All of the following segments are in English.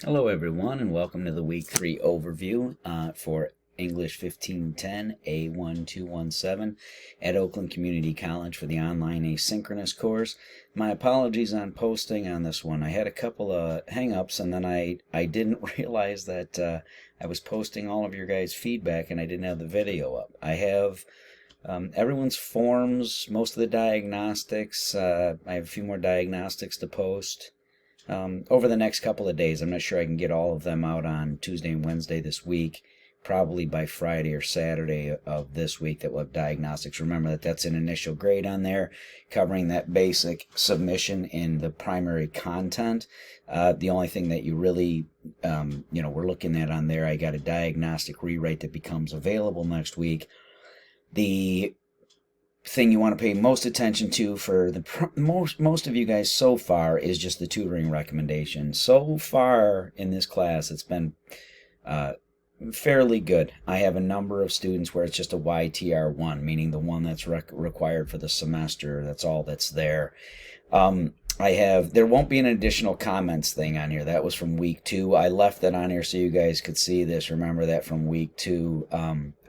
Hello everyone, and welcome to the Week 3 overview for English 1510 A1217 at Oakland Community College for the online asynchronous course. My apologies on posting on this one. I had a couple of hang-ups, and then I didn't realize that I was posting all of your guys' feedback and I didn't have the video up. I have everyone's forms, most of the diagnostics. I have a few more diagnostics to post over the next couple of days. I'm not sure I can get all of them out on Tuesday and Wednesday this week. Probably by Friday or Saturday of this week that we'll have diagnostics. Remember that that's an initial grade on there, covering that basic submission in the primary content. The only thing that you really, we're looking at on there, I got a diagnostic rewrite that becomes available next week. The thing you want to pay most attention to for the most of you guys so far is just the tutoring recommendation. So far in this class, it's been fairly good. I have a number of students where it's just a YTR1, meaning the one that's required for the semester. That's all that's there. There won't be an additional comments thing on here. That was from week 2. I left that on here so you guys could see this. Remember that from week 2.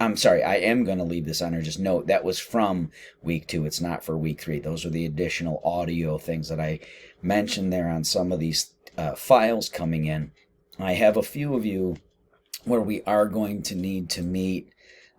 I'm sorry, I am going to leave this on here. Just note that was from week 2. It's not for week 3. Those are the additional audio things that I mentioned there on some of these files coming in. I have a few of you where we are going to need to meet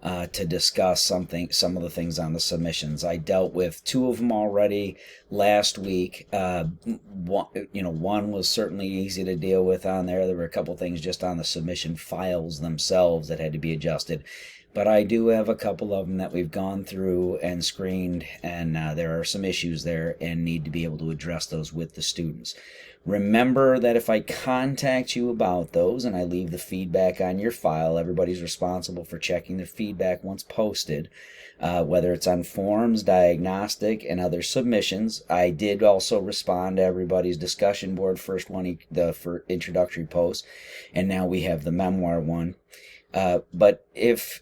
to discuss some of the things on the submissions. I dealt with 2 of them already last week. One was certainly easy to deal with on there. There were a couple things just on the submission files themselves that had to be adjusted. But I do have a couple of them that we've gone through and screened, and there are some issues there and need to be able to address those with the students. Remember that if I contact you about those and I leave the feedback on your file, everybody's responsible for checking the feedback once posted, whether it's on forms, diagnostic, and other submissions. I did also respond to everybody's discussion board, first one, the introductory post, and now we have the memoir one. But if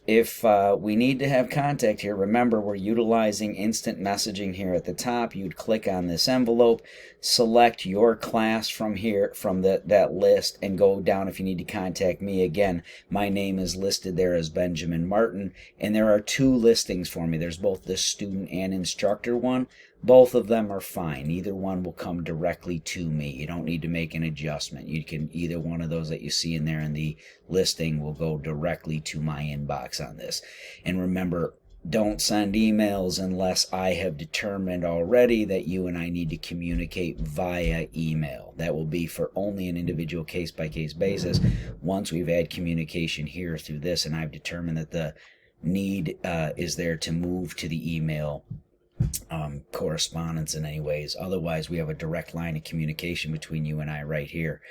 we need to have contact here, remember we're utilizing instant messaging here at the top. You'd click on this envelope, select your class from here, from that list, and go down if you need to contact me. Again, my name is listed there as Benjamin Martin, and there are 2 listings for me. There's both the student and instructor one. Both of them are fine. Either one will come directly to me. You don't need to make an adjustment. You can, either one of those that you see in there in the listing will go directly to my inbox on this. And remember, don't send emails unless I have determined already that you and I need to communicate via email. That will be for only an individual case-by-case basis. Once we've had communication here through this and I've determined that the need is there to move to the email correspondence in any ways. Otherwise, we have a direct line of communication between you and I right here.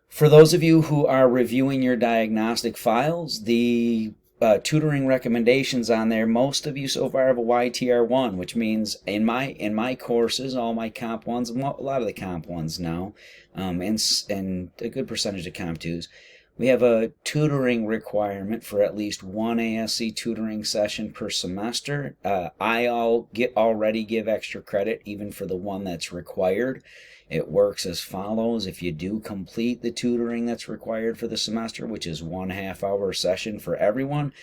For those of you who are reviewing your diagnostic files, the tutoring recommendations on there, most of you so far have a YTR1, which means in my courses, all my Comp 1s, a lot of the Comp 1s now, and a good percentage of Comp 2s, we have a tutoring requirement for at least 1 ASC tutoring session per semester. I already give extra credit even for the one that's required. It works as follows. If you do complete the tutoring that's required for the semester, which is 1 half-hour session for everyone,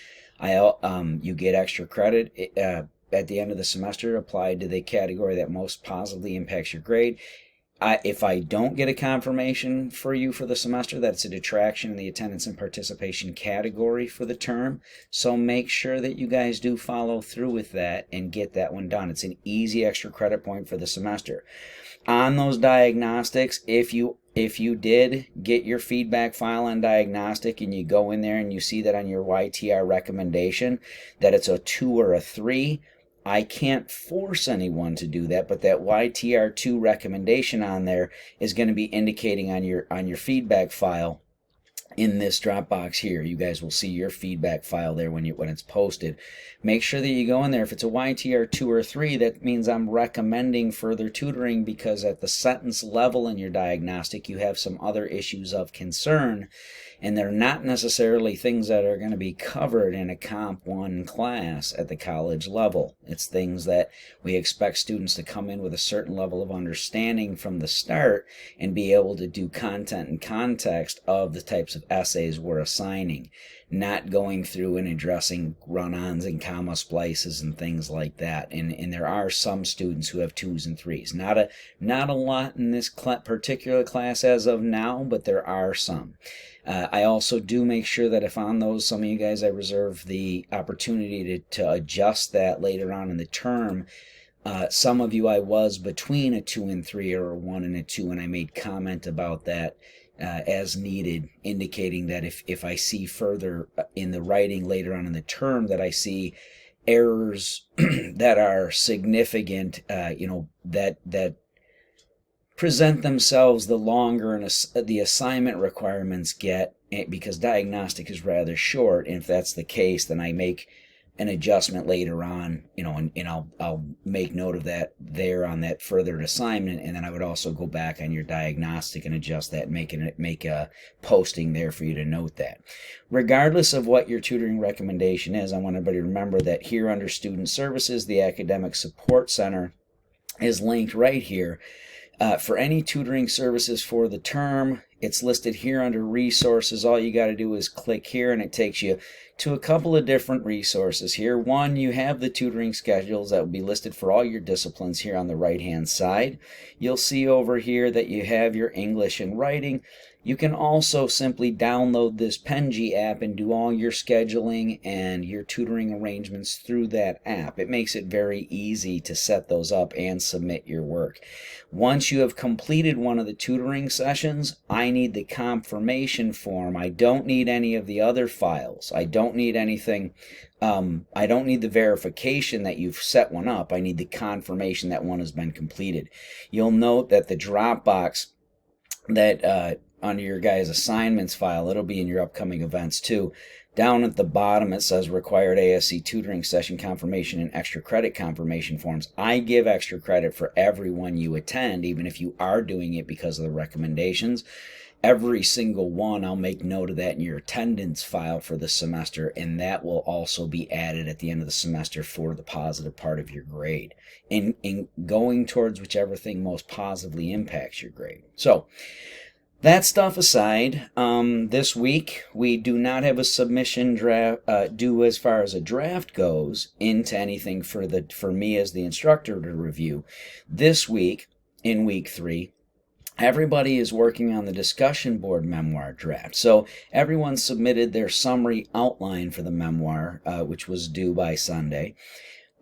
you get extra credit at the end of the semester applied to the category that most positively impacts your grade. If I don't get a confirmation for you for the semester, that's a detraction in the attendance and participation category for the term. So make sure that you guys do follow through with that and get that one done. It's an easy extra credit point for the semester. On those diagnostics, if you did get your feedback file on diagnostic and you go in there and you see that on your YTR recommendation that it's a 2 or a 3, I can't force anyone to do that, but that YTR2 recommendation on there is going to be indicating on your feedback file in this Dropbox here. You guys will see your feedback file there when it's posted. Make sure that you go in there. If it's a YTR 2 or 3, that means I'm recommending further tutoring, because at the sentence level in your diagnostic you have some other issues of concern, and they're not necessarily things that are going to be covered in a Comp 1 class at the college level. It's things that we expect students to come in with a certain level of understanding from the start and be able to do content and context of the types of essays we're assigning, not going through and addressing run-ons and comma splices and things like that. And there are some students who have 2s and 3s. Not a lot in this particular class as of now, but there are some. I also do make sure that if on those, some of you guys, I reserve the opportunity to adjust that later on in the term. Some of you, I was between a 2 and 3 or a 1 and a 2, and I made comment about that as needed, indicating that if I see further in the writing later on in the term that I see errors that are significant, that present themselves the longer the assignment requirements get, because diagnostic is rather short. And if that's the case, then I make an adjustment later on, and I'll make note of that there on that further assignment, and then I would also go back on your diagnostic and adjust that, make a posting there for you to note that. Regardless of what your tutoring recommendation is, I want everybody to remember that here under Student Services, the Academic Support Center is linked right here. For any tutoring services for the term, it's listed here under resources. All you got to do is click here and it takes you to a couple of different resources here. One, you have the tutoring schedules that will be listed for all your disciplines here on the right hand side. You'll see over here that you have your English and writing. You can also simply download this PenG app and do all your scheduling and your tutoring arrangements through that app. It makes it very easy to set those up and submit your work. Once you have completed one of the tutoring sessions, I need the confirmation form. I don't need any of the other files. I don't need anything. I don't need the verification that you've set one up. I need the confirmation that one has been completed. You'll note that the Dropbox that under your guys' assignments file, it'll be in your upcoming events too. Down at the bottom it says required ASC tutoring session confirmation and extra credit confirmation forms. I give extra credit for every one you attend, even if you are doing it because of the recommendations. Every single one, I'll make note of that in your attendance file for the semester, and that will also be added at the end of the semester for the positive part of your grade, in going towards whichever thing most positively impacts your grade. So that stuff aside, this week we do not have a submission draft due as far as a draft goes into anything for me as the instructor to review. This week, in week 3, everybody is working on the discussion board memoir draft. So everyone submitted their summary outline for the memoir, which was due by Sunday.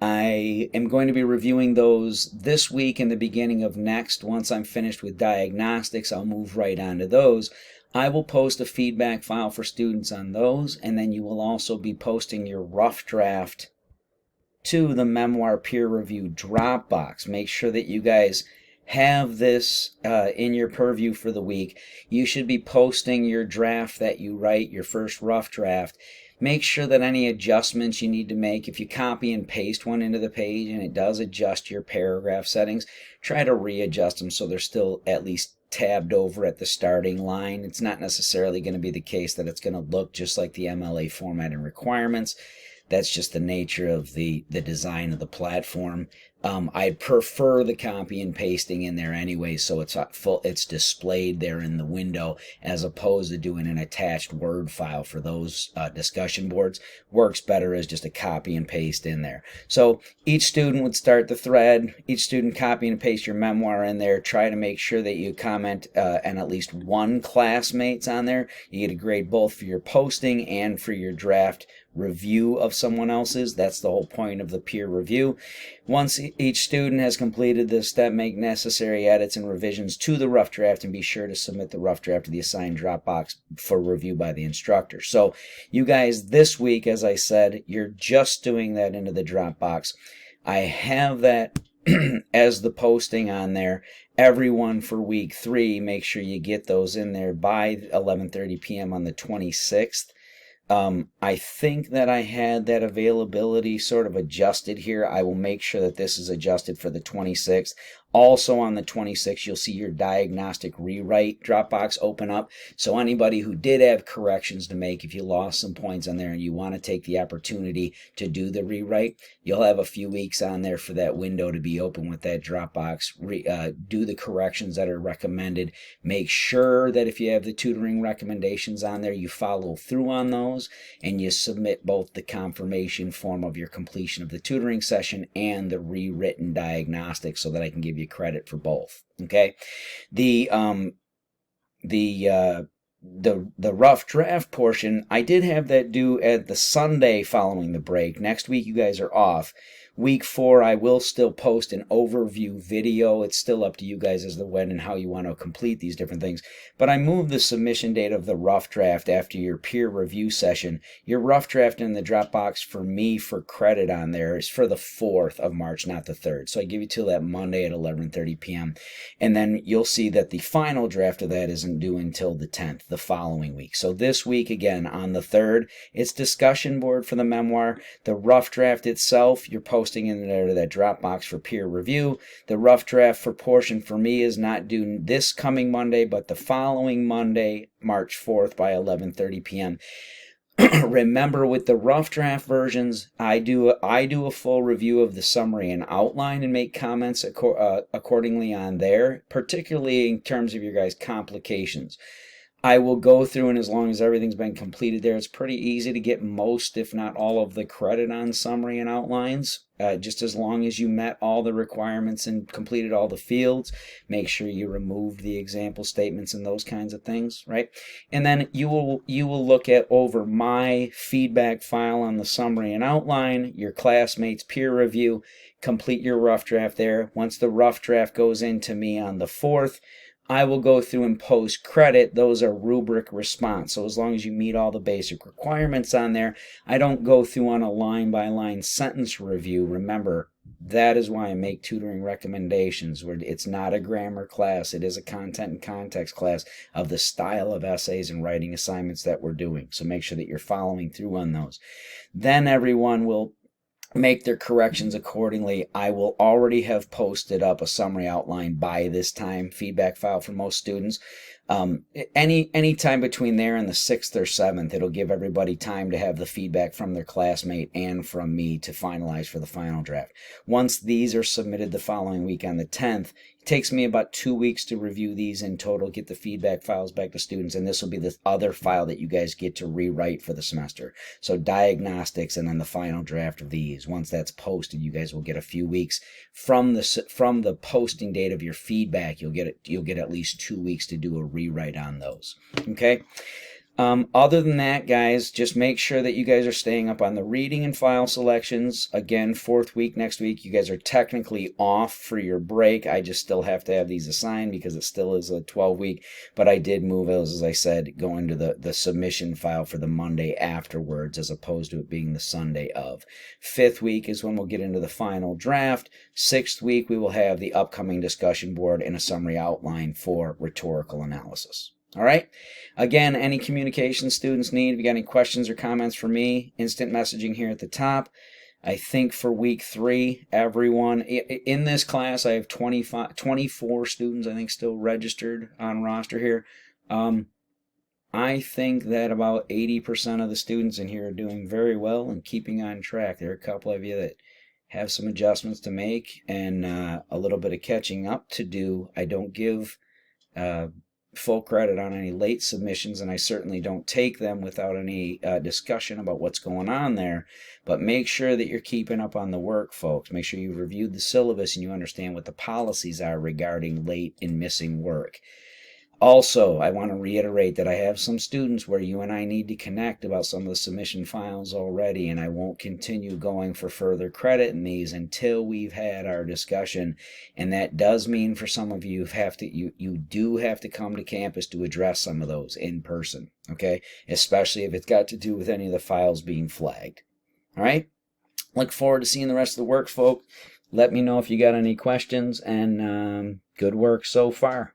I am going to be reviewing those this week and the beginning of next. Once I'm finished with diagnostics, I'll move right on to those. I will post a feedback file for students on those, and then you will also be posting your rough draft to the memoir peer review Dropbox. Make sure that you guys have this in your purview for the week. You should be posting your draft that you write, your first rough draft. Make sure that any adjustments you need to make, if you copy and paste one into the page and it does adjust your paragraph settings, try to readjust them so they're still at least tabbed over at the starting line. It's not necessarily going to be the case that it's going to look just like the MLA format and requirements. That's just the nature of the design of the platform. I prefer the copy and pasting in there anyway, so it's displayed there in the window, as opposed to doing an attached Word file for those discussion boards. Works better as just a copy and paste in there. So each student would start the thread, each student copy and paste your memoir in there. Try to make sure that you comment and at least one classmate's on there. You get a grade both for your posting and for your draft review of someone else's. That's the whole point of the peer review. Once each student has completed this step, make necessary edits and revisions to the rough draft, and be sure to submit the rough draft to the assigned Dropbox for review by the instructor. So you guys, this week, as I said, you're just doing that into the Dropbox. I have that as the posting on there. Everyone for week 3, make sure you get those in there by 11:30 p.m. on the 26th. I think that I had that availability sort of adjusted here. I will make sure that this is adjusted for the 26th. Also on the 26th, you'll see your diagnostic rewrite Dropbox open up. So anybody who did have corrections to make, if you lost some points on there and you want to take the opportunity to do the rewrite, you'll have a few weeks on there for that window to be open with that Dropbox. Do the corrections that are recommended. Make sure that if you have the tutoring recommendations on there, you follow through on those and you submit both the confirmation form of your completion of the tutoring session and the rewritten diagnostic so that I can give you credit for both. Okay, the rough draft portion, I did have that due at the Sunday following the break. Next week you guys are off. Week 4, I will still post an overview video. It's still up to you guys as to when and how you want to complete these different things. But I moved the submission date of the rough draft after your peer review session. Your rough draft in the Dropbox for me for credit on there is for the 4th of March, not the 3rd. So I give you till that Monday at 11:30 p.m. And then you'll see that the final draft of that isn't due until the 10th, the following week. So this week, again, on the 3rd, it's discussion board for the memoir. The rough draft itself, you're posting in there to that Dropbox for peer review. The rough draft for portion for me is not due this coming Monday, but the following Monday, March 4th by 11:30 p.m. Remember, with the rough draft versions, I do a full review of the summary and outline and make comments accordingly on there, particularly in terms of your guys' complications. I will go through, and as long as everything's been completed there, it's pretty easy to get most, if not all, of the credit on summary and outlines. Just as long as you met all the requirements and completed all the fields, make sure you removed the example statements and those kinds of things, right? And then you will look at over my feedback file on the summary and outline, your classmates' peer review, complete your rough draft there. Once the rough draft goes into me on the 4th, I will go through and post credit. Those are rubric response. So as long as you meet all the basic requirements on there, I don't go through on a line-by-line sentence review. Remember, that is why I make tutoring recommendations, where it's not a grammar class. It is a content and context class of the style of essays and writing assignments that we're doing. So make sure that you're following through on those. Then everyone will make their corrections accordingly. I will already have posted up a summary outline by this time, feedback file for most students. Any time between there and the 6th or 7th, it'll give everybody time to have the feedback from their classmate and from me to finalize for the final draft. Once these are submitted the following week on the 10th, it takes me about 2 weeks to review these in total, get the feedback files back to students, and this will be the other file that you guys get to rewrite for the semester. So diagnostics and then the final draft of these. Once that's posted, you guys will get a few weeks from the posting date of your feedback. You'll get at least 2 weeks to do a rewrite on those. Okay. Other than that, guys, just make sure that you guys are staying up on the reading and file selections. Again, 4th week next week, you guys are technically off for your break. I just still have to have these assigned because it still is a 12-week, but I did move those, as I said, go into the submission file for the Monday afterwards as opposed to it being the Sunday of. 5th week is when we'll get into the final draft. 6th week, we will have the upcoming discussion board and a summary outline for rhetorical analysis. All right. Again, any communication students need, if you got any questions or comments for me, instant messaging here at the top. I think for week 3, everyone in this class, I have 24 students, I think, still registered on roster here. I think that about 80% of the students in here are doing very well and keeping on track. There are a couple of you that have some adjustments to make and a little bit of catching up to do. I don't give full credit on any late submissions, and I certainly don't take them without any discussion about what's going on there. But make sure that you're keeping up on the work, folks. Make sure you've reviewed the syllabus and you understand what the policies are regarding late and missing work. Also, I want to reiterate that I have some students where you and I need to connect about some of the submission files already, and I won't continue going for further credit in these until we've had our discussion. And that does mean for some of you, you do have to come to campus to address some of those in person, okay? Especially if it's got to do with any of the files being flagged. All right? Look forward to seeing the rest of the work, folks. Let me know if you got any questions, and good work so far.